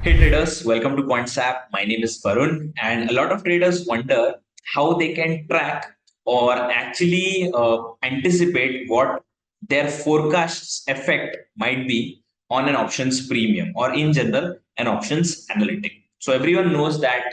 Hey traders, welcome to Quantsapp. My name is Varun, and a lot of traders wonder how they can track or actually anticipate what their forecasts effect might be on an options premium or in general an options analytic. So everyone knows that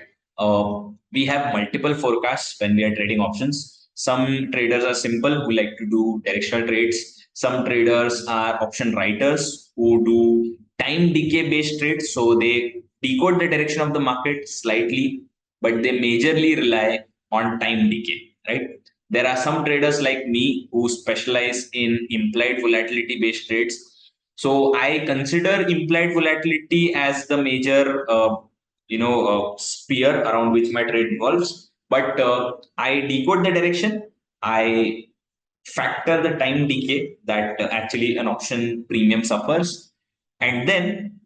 we have multiple forecasts when we are trading options. Some traders are simple who like to do directional trades. Some traders are option writers who do time decay based trades. So they decode the direction of the market slightly, but they majorly rely on time decay, right? There are some traders like me who specialize in implied volatility based trades. So I consider implied volatility as the major, sphere around which my trade involves. But I decode the direction. I factor the time decay that actually an option premium suffers, and then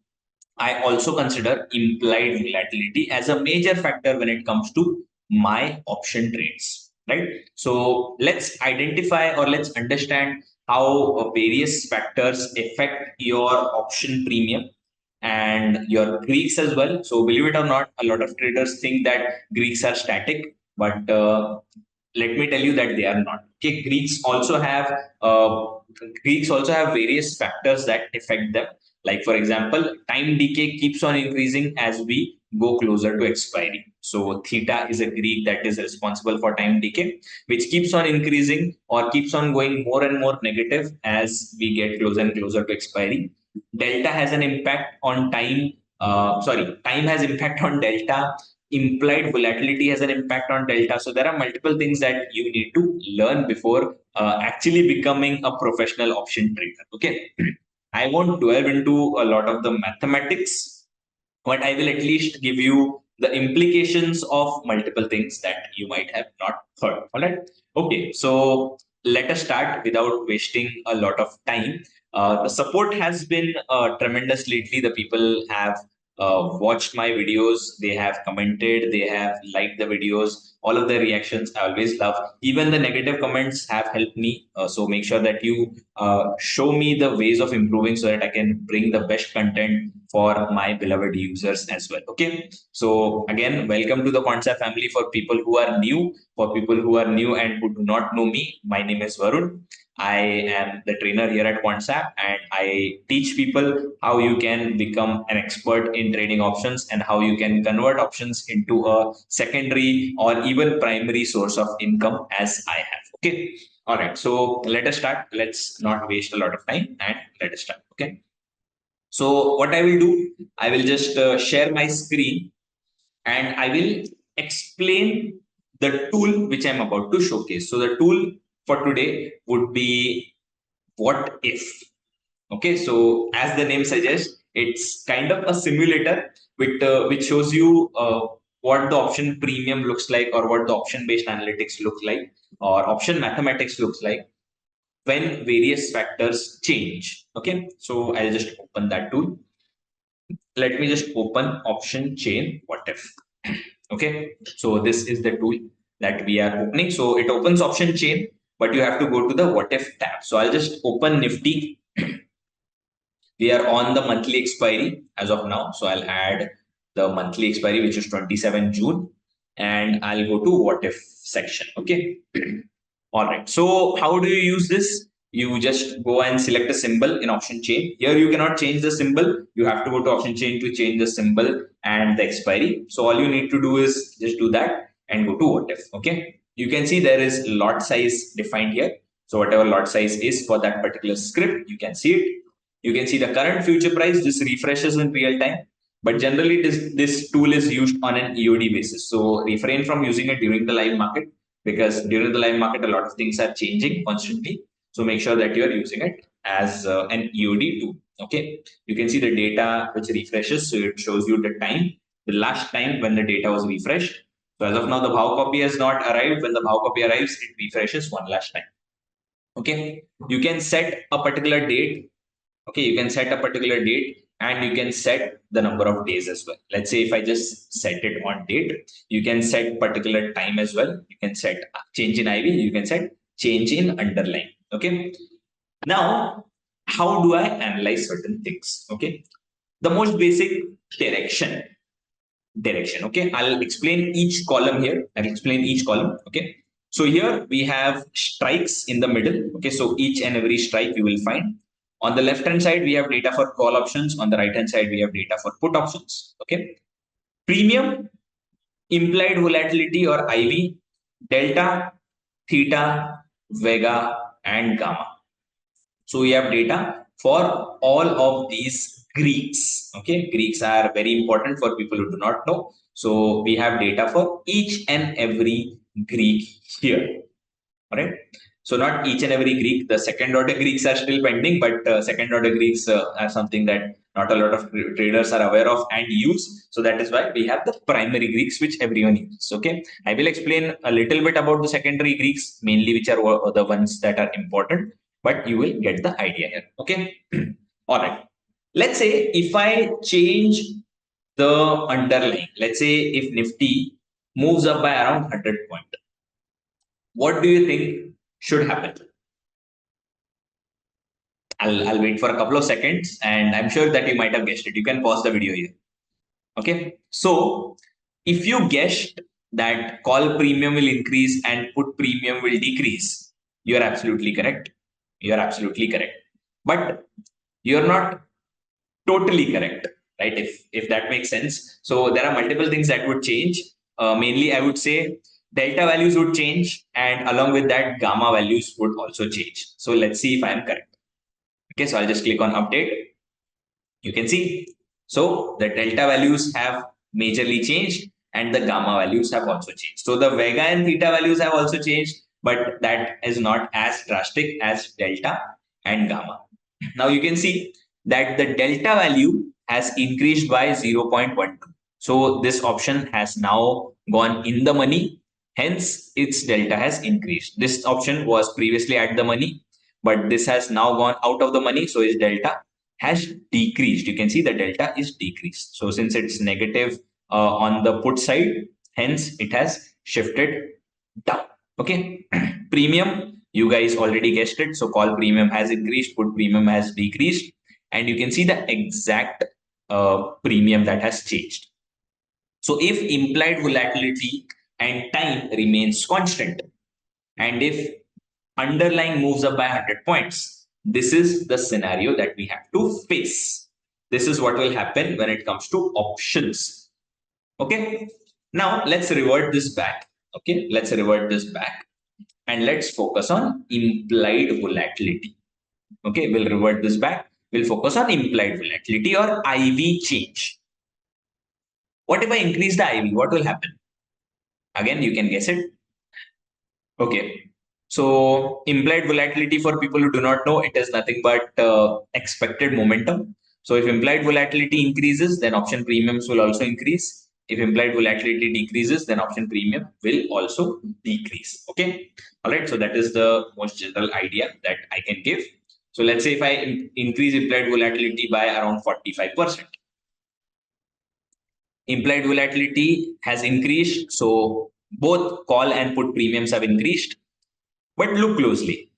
I also consider implied volatility as a major factor when it comes to my option trades, right? So let's identify or let's understand how various factors affect your option premium and your Greeks as well. So believe it or not, a lot of traders think that Greeks are static, but let me tell you that they are not. Okay, Greeks also have various factors that affect them. Like for example, time decay keeps on increasing as we go closer to expiry. So theta is a Greek that is responsible for time decay, which keeps on increasing or keeps on going more and more negative as we get closer and closer to expiry. Delta has an impact on time. Time has impact on delta. Implied volatility has an impact on delta. So there are multiple things that you need to learn before actually becoming a professional option trader. Okay. I won't delve into a lot of the mathematics, but I will at least give you the implications of multiple things that you might have not heard. All right. Okay. So let us start without wasting a lot of time. The support has been tremendous lately. The people have watched my videos, they have commented, they have liked the videos. All of the reactions I always love. Even the negative comments have helped me. So make sure that you show me the ways of improving so that I can bring the best content for my beloved users as well. Okay. So again, welcome to the Quantsapp family. For people who are new, and who do not know me, my name is Varun. I am the trainer here at Quantsapp, and I teach people how you can become an expert in trading options and how you can convert options into a secondary or even primary source of income as I have. Okay. All right. So let us start. Let's not waste a lot of time and let us start. Okay. So what I will do, I will just share my screen and I will explain the tool which I'm about to showcase. So the tool for today would be what if. Okay, so as the name suggests, it's kind of a simulator which shows you what the option premium looks like, or what the option based analytics look like, or option mathematics looks like when various factors change. Okay, so I'll just open that tool. Let me just open option chain what if. Okay, so this is the tool that we are opening. So it opens option chain, but you have to go to the what if tab. So I'll just open Nifty. We are on the monthly expiry as of now. So I'll add the monthly expiry, which is 27 June, and I'll go to what if section. Okay. All right. So how do you use this? You just go and select a symbol in option chain. Here you cannot change the symbol. You have to go to option chain to change the symbol and the expiry. So all you need to do is just do that and go to what if. Okay. You can see there is lot size defined here. So whatever lot size is for that particular script, you can see it. You can see the current future price. This refreshes in real time. But generally, this tool is used on an EOD basis. So refrain from using it during the live market, because during the live market, a lot of things are changing constantly. So make sure that you are using it as an EOD tool. Okay. You can see the data which refreshes. So it shows you the time, the last time when the data was refreshed. So as of now, the Bhav copy has not arrived. When the Bhav copy arrives, it refreshes one last time. Okay. You can set a particular date. Okay, you can set a particular date and you can set the number of days as well. Let's say if I just set it on date, you can set particular time as well. You can set change in IV, you can set change in underline. Okay. Now, how do I analyze certain things? Okay. The most basic direction. Okay, I'll explain each column here. Okay, so here we have strikes in the middle. Okay, so each and every strike you will find. On the left hand side we have data for call options, on the right hand side we have data for put options. Okay, premium, implied volatility or IV, delta, theta, vega and gamma. So we have data for all of these Greeks. Okay, Greeks are very important for people who do not know. So we have data for each and every Greek here. All right. So not each and every Greek. The second order Greeks are still pending, but second order Greeks are something that not a lot of traders are aware of and use. So that is why we have the primary Greeks, which everyone uses. Okay. I will explain a little bit about the secondary Greeks, mainly which are the ones that are important, but you will get the idea here. Okay. All right. Let's say if I change the underlying, let's say if Nifty moves up by around 100 points, what do you think should happen? I'll wait for a couple of seconds and I'm sure that you might have guessed it. You can pause the video here. Okay. So if you guessed that call premium will increase and put premium will decrease, you are absolutely correct. You are absolutely correct. But you're not totally correct, right? If that makes sense. So there are multiple things that would change. Mainly, I would say delta values would change, and along with that, gamma values would also change. So let's see if I am correct. Okay, so I'll just click on update. You can see, so the delta values have majorly changed and the gamma values have also changed. So the Vega and Theta values have also changed, but that is not as drastic as delta and gamma. Now you can see that the delta value has increased by 0.12. So this option has now gone in the money. Hence, its delta has increased. This option was previously at the money, but this has now gone out of the money. So its delta has decreased. You can see the delta is decreased. So since it's negative on the put side, hence it has shifted down. Okay. Premium, you guys already guessed it. So call premium has increased, put premium has decreased. And you can see the exact premium that has changed. So if implied volatility and time remains constant, and if underlying moves up by 100 points, this is the scenario that we have to face. This is what will happen when it comes to options. Okay. Now let's revert this back. Okay. Let's revert this back and let's focus on implied volatility. Okay. We'll revert this back. We'll focus on implied volatility or IV change. What if I increase the IV? What will happen? Again, you can guess it. Okay. So implied volatility, for people who do not know, it is nothing but expected momentum. So if implied volatility increases, then option premiums will also increase. If implied volatility decreases, then option premium will also decrease. Okay. All right. So that is the most general idea that I can give. So let's say if I increase implied volatility by around 45%. Implied volatility has increased. So both call and put premiums have increased. But look closely.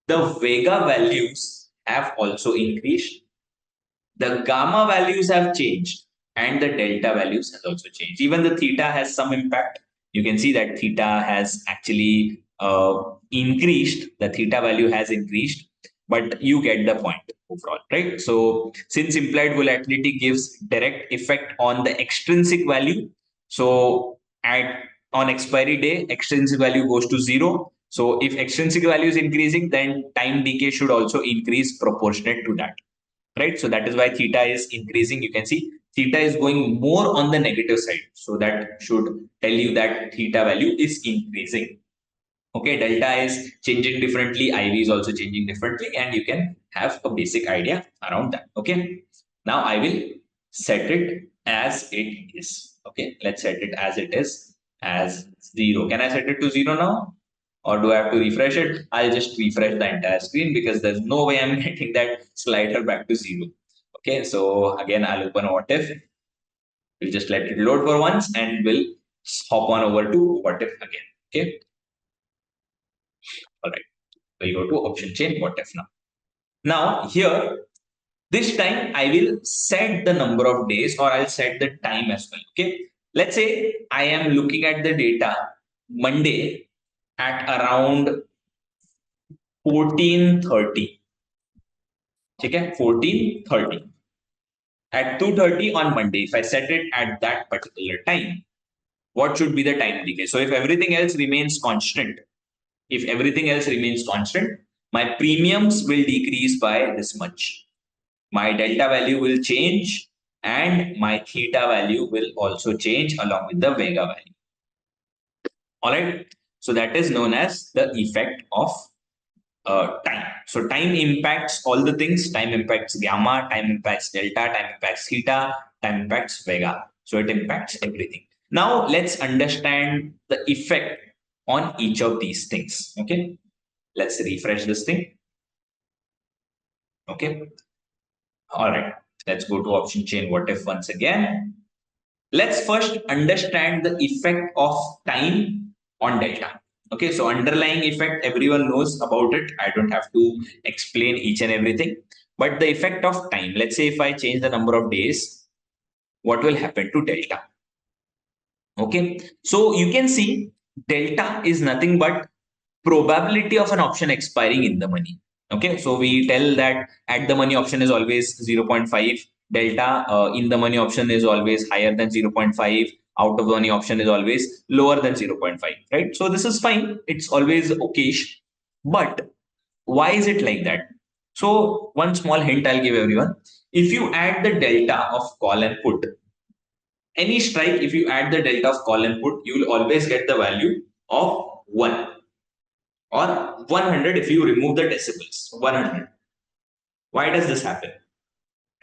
The Vega values have also increased. The gamma values have changed and the delta values has also changed. Even the theta has some impact. You can see that theta has actually increased. The theta value has increased, but you get the point overall, right? So since implied volatility gives direct effect on the extrinsic value, so on expiry day, extrinsic value goes to 0. So if extrinsic value is increasing, then time decay should also increase proportionate to that, right? So that is why theta is increasing. You can see theta is going more on the negative side. So that should tell you that theta value is increasing. Okay, delta is changing differently, IV is also changing differently, and you can have a basic idea around that. Okay, now I will set it as it is. Okay, let's set it as it is as 0. Can I set it to 0 now? Or do I have to refresh it? I'll just refresh the entire screen because there's no way I'm getting that slider back to 0. Okay, so again, I'll open what if. We'll just let it load for once and we'll hop on over to what if again. Okay, all right. So you go to option chain what if now. Now here, This time I will set the number of days or I'll set the time as well. Okay. Let's say I am looking at the data Monday at around 14:30. Okay, 14:30. At 2:30 on Monday, if I set it at that particular time, what should be the time decay? So if everything else remains constant, my premiums will decrease by this much. My delta value will change and my theta value will also change along with the vega value. All right. So that is known as the effect of time. So time impacts all the things. Time impacts gamma, time impacts delta, time impacts theta, time impacts vega. So it impacts everything. Now let's understand the effect on each of these things. Okay. Let's refresh this thing. Okay. All right. Let's go to option chain what if once again. Let's first understand the effect of time on delta. Okay, so underlying effect, everyone knows about it. I don't have to explain each and everything. But the effect of time, let's say if I change the number of days, what will happen to delta? Okay, so you can see delta is nothing but probability of an option expiring in the money. Okay, so we tell that at the money option is always 0.5, delta in the money option is always higher than 0.5, out of the money option is always lower than 0.5, right? So this is fine, it's always okayish, but why is it like that? So one small hint I'll give everyone. If you add the delta of call and put, any strike, if you add the delta of call and put, you will always get the value of 1 or 100 if you remove the decibels. 100. Why does this happen?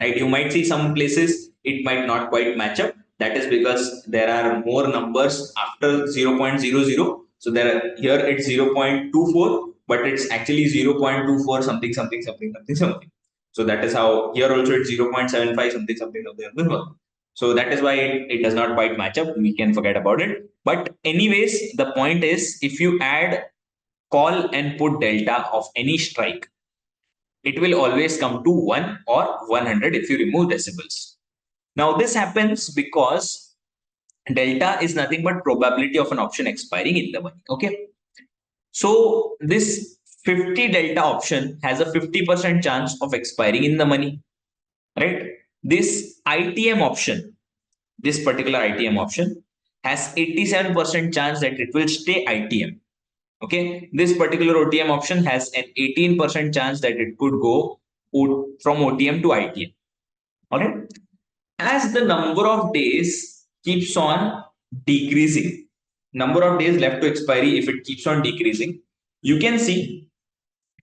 Right? You might see some places it might not quite match up. That is because there are more numbers after 0.00. So here it's 0.24, but it's actually 0.24 something something something something something. So that is how here also it's 0.75 something something something. So that is why it does not quite match up. We can forget about it. But anyways, the point is if you add call and put delta of any strike, it will always come to 1 or 100 if you remove decibels. Now this happens because delta is nothing but probability of an option expiring in the money. Okay. So this 50 delta option has a 50% chance of expiring in the money, right? This ITM option, this particular ITM option has 87% chance that it will stay ITM. Okay, this particular OTM option has an 18% chance that it could go from OTM to ITM. All right. As the number of days keeps on decreasing, number of days left to expiry, if it keeps on decreasing, you can see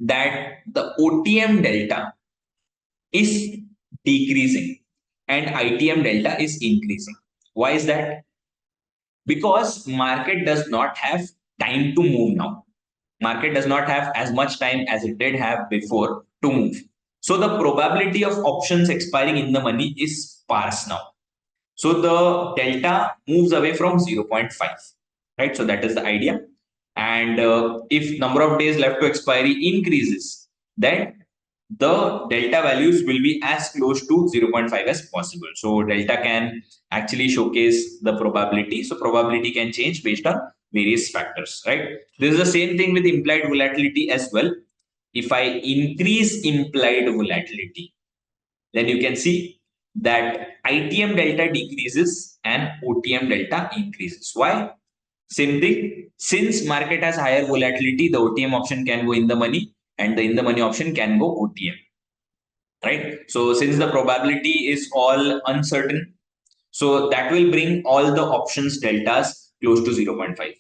that the OTM delta is decreasing and ITM delta is increasing. Why is that? Because market does not have time to move now. Market does not have as much time as it did have before to move. So the probability of options expiring in the money is sparse now. So the delta moves away from 0.5, right? So that is the idea. And if number of days left to expiry increases, then the delta values will be as close to 0.5 as possible. So delta can actually showcase the probability. So probability can change based on various factors, right? This is the same thing with implied volatility as well. If I increase implied volatility, then you can see that ITM delta decreases and OTM delta increases. Why? Same thing. Since market has higher volatility, the OTM option can go in the money and the in the money option can go OTM. Right? So since the probability is all uncertain, so that will bring all the options deltas close to 0.5.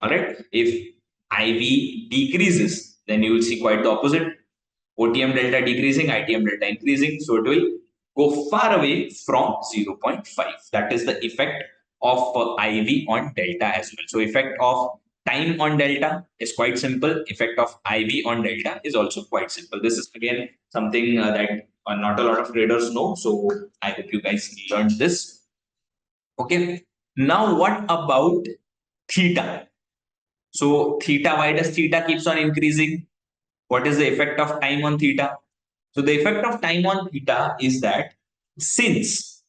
All right. If IV decreases, then you will see quite the opposite. OTM delta decreasing, ITM delta increasing. So it will go far away from 0.5. That is the effect of IV on delta as well. So effect of time on delta is quite simple. Effect of IV on delta is also quite simple. This is again something that not a lot of traders know. So I hope you guys learned this. Okay. Now what about theta? So theta, why does theta keeps on increasing? What is the effect of time on theta? So the effect of time on theta is that since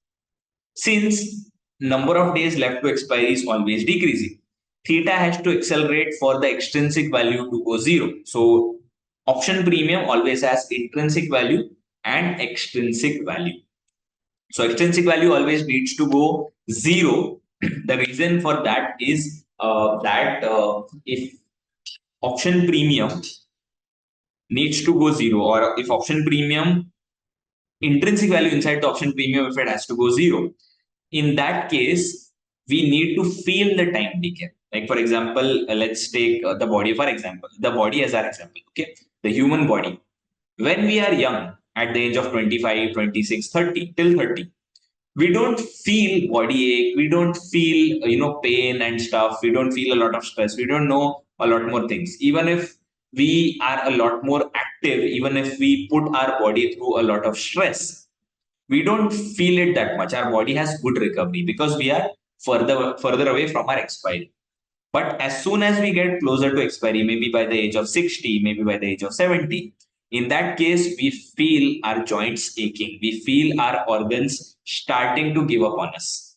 number of days left to expiry is always decreasing, theta has to accelerate for the extrinsic value to go zero. So option premium always has intrinsic value and extrinsic value. So extrinsic value always needs to go zero. The reason for that is that if option premium needs to go zero, or if option premium intrinsic value inside the option premium, if it has to go zero, in that case we need to feel the time decay. Like for example, let's take the body for example, the body as our example. Okay, the human body, when we are young at the age of 25, 26, 30 till 30, we don't feel body ache, we don't feel pain and stuff, we don't feel a lot of stress, we don't know a lot more things. Even if we are a lot more active, even if we put our body through a lot of stress, we don't feel it that much. Our body has good recovery because we are further away from our expiry. But as soon as we get closer to expiry, maybe by the age of 60, maybe by the age of 70, in that case, we feel our joints aching. We feel our organs starting to give up on us.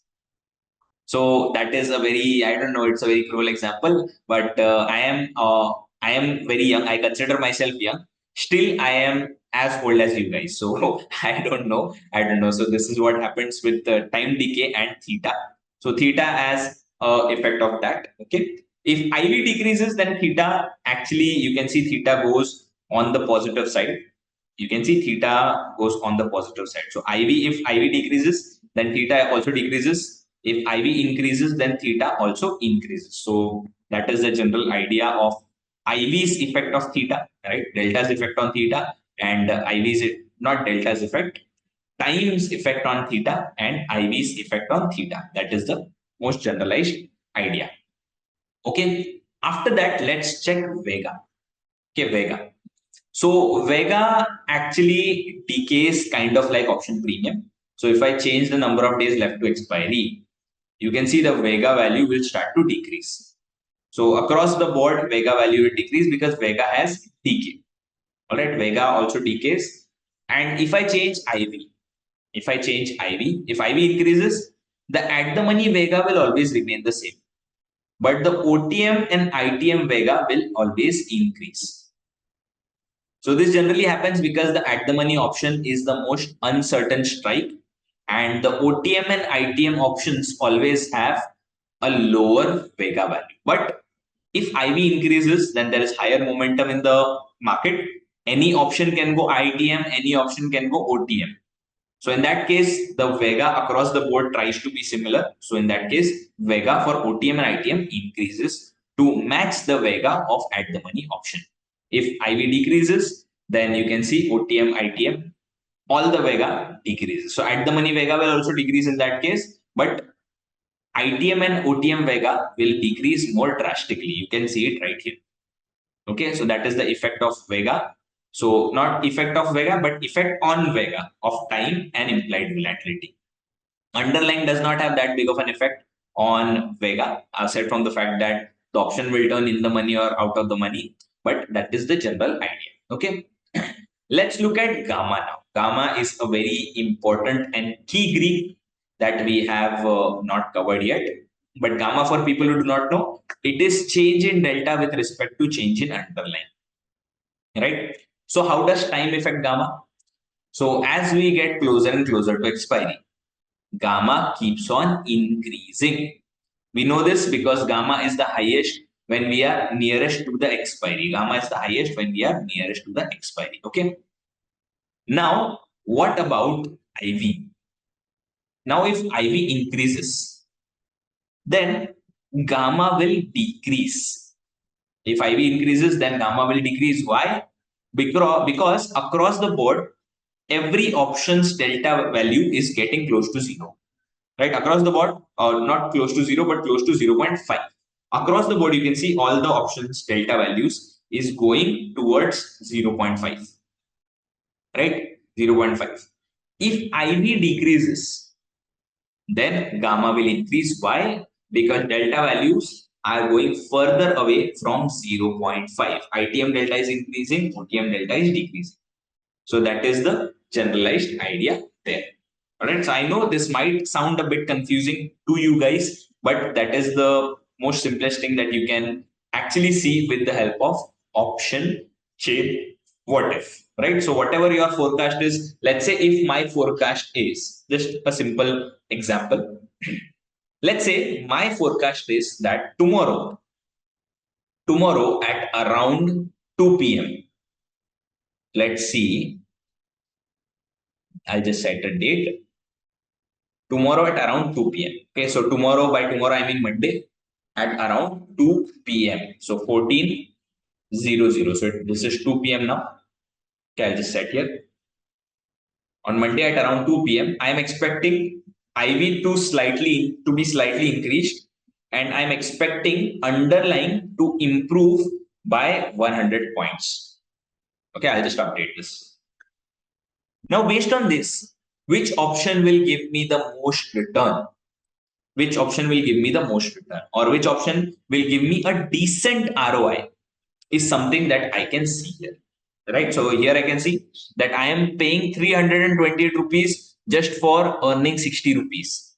So that is a very, I don't know, it's a very cruel example, but I am very young. I consider myself young. Still, I am as old as you guys. So I don't know. I don't know. So this is what happens with the time decay and theta. So theta as effect of that. Okay. If IV decreases, then theta actually you can see theta goes on the positive side. You can see theta goes on the positive side. So if IV decreases, then theta also decreases. If IV increases, then theta also increases. So that is the general idea of IV's effect of theta, right? Delta's effect on theta and IV's, not delta's effect, time's effect on theta and IV's effect on theta. That is the most generalized idea. Okay. After that, let's check Vega. Okay, Vega. So Vega actually decays kind of like option premium. So if I change the number of days left to expiry, you can see the Vega value will start to decrease. So across the board, Vega value will decrease because Vega has decay. All right, Vega also decays. And if I change IV, if IV increases, the at the money Vega will always remain the same. But the OTM and ITM Vega will always increase. So this generally happens because the at the money option is the most uncertain strike, and the OTM and ITM options always have a lower Vega value. But if IV increases, then there is higher momentum in the market. Any option can go ITM, any option can go OTM. So in that case, the Vega across the board tries to be similar. So in that case, Vega for OTM and ITM increases to match the Vega of at the money option. If IV decreases, then you can see OTM, ITM, all the Vega decreases. So at the money Vega will also decrease in that case, but ITM and OTM Vega will decrease more drastically. You can see it right here. Okay, so that is the effect of Vega. So not effect of Vega, but effect on Vega of time and implied volatility. Underlying does not have that big of an effect on Vega, aside from the fact that the option will turn in the money or out of the money. But that is the general idea. Okay. Let's look at Gamma now. Gamma is a very important and key Greek that we have not covered yet. But Gamma, for people who do not know, it is change in delta with respect to change in underlying. Right? So how does time affect Gamma? So as we get closer and closer to expiry, Gamma keeps on increasing. We know this because Gamma is the highest when we are nearest to the expiry. Gamma is the highest when we are nearest to the expiry. Okay. Now, what about IV? Now, if IV increases, then Gamma will decrease. If IV increases, then Gamma will decrease. Why? Because across the board, every option's delta value is getting close to zero. Right? Across the board, or not close to zero, but close to 0.5. Across the board, you can see all the options delta values is going towards 0.5. Right? 0.5. If IV decreases, then Gamma will increase. Why? Because delta values are going further away from 0.5. ITM delta is increasing, OTM delta is decreasing. So that is the generalized idea there. All right. So I know this might sound a bit confusing to you guys, but that is the most simplest thing that you can actually see with the help of option chain what if. Right. So whatever your forecast is, let's say if my forecast is just a simple example. Let's say my forecast is that tomorrow at around 2 p.m. Let's see. I'll just set a date. Tomorrow at around 2 p.m. Okay, so tomorrow, by tomorrow I mean Monday, at around 2 p.m. So 14:00. So this is 2 p.m. now. Okay, I'll just set here. On Monday at around 2 p.m. I am expecting IV to be slightly increased, and I'm expecting underlying to improve by 100 points. Okay, I'll just update this. Now, based on this, which option will give me the most return? Which option will give me the most return, or which option will give me a decent ROI is something that I can see here. Right. So here I can see that I am paying 328 rupees just for earning 60 rupees.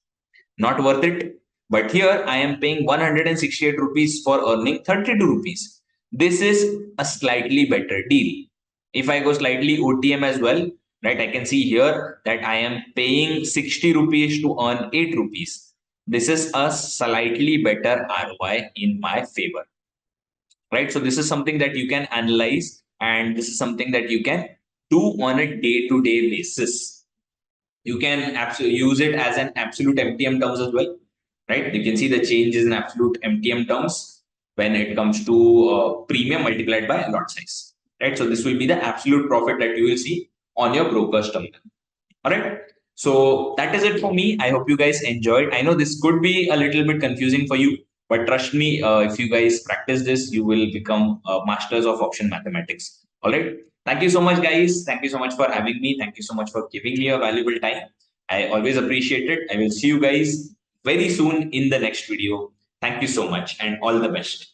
Not worth it. But here I am paying 168 rupees for earning 32 rupees. This is a slightly better deal. If I go slightly OTM as well, right, I can see here that I am paying 60 rupees to earn 8 rupees. This is a slightly better ROI in my favor. Right. So this is something that you can analyze, and this is something that you can do on a day-to-day basis. You can use it as an absolute MTM terms as well, right? You can see the changes in absolute MTM terms when it comes to premium multiplied by lot size, right? So this will be the absolute profit that you will see on your broker's terminal. All right. So that is it for me. I hope you guys enjoyed. I know this could be a little bit confusing for you, but trust me, if you guys practice this, you will become masters of option mathematics. All right. Thank you so much, guys. Thank you so much for having me. Thank you so much for giving me your valuable time. I always appreciate it. I will see you guys very soon in the next video. Thank you so much and all the best.